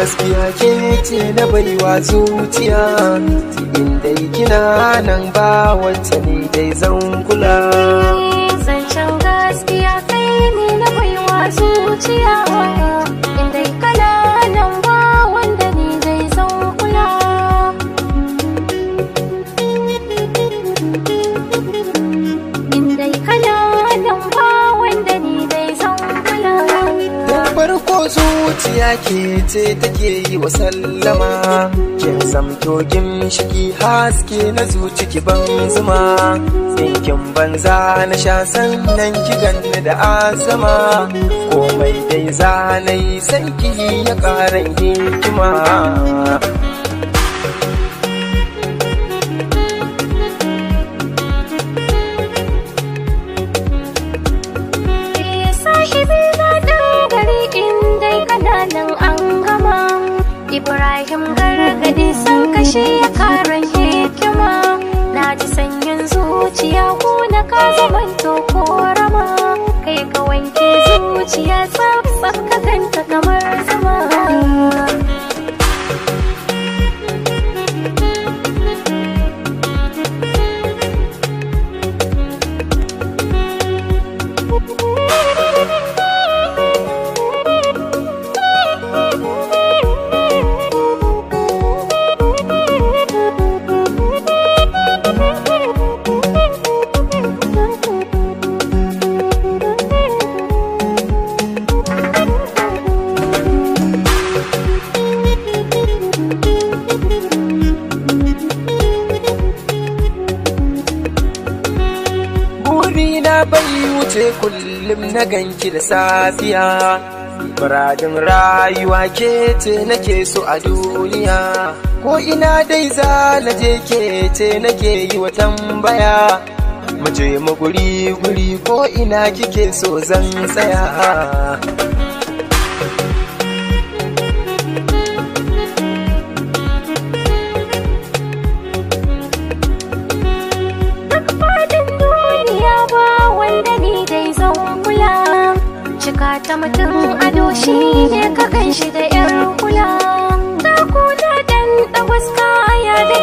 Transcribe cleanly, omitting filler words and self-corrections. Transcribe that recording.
gaskiya ke ce na baiwa zuciya, inda kina nan ba wacce ne dai zan kula. Zancen gaskiya kai ne na baiwa zuciya, inda kana nan ba wanda ni dai zan kula. Inda kana nan ba wanda ni dai zan kula. Farko zuciya ke ce take yi wa sallama, kin zamto ginshiki haske na zuci ki ban zuma, tsinkin banza na sha sannan ki ganni da azama, komai dai zanai sanki ya ƙara hikima. Ibrahim gargadi san kashe ya karan hikima, na ji sanyin zuciya ko na ka zamanto korama, kai ka wanke zuciya tsaf tsaf ka ganta kamar zama. Na bai wuce kullum na ganki da safiya, muradin rayuwa ke ce nake so a duniya, ko ina dai za na je ke ce nake yi wa tambaya, mu je mu guri ko ina kike so zan tsaya. Cika ta mutum ado shi ne ka gan shi da 'yar kula, ta kula dan ɗagwaska ya da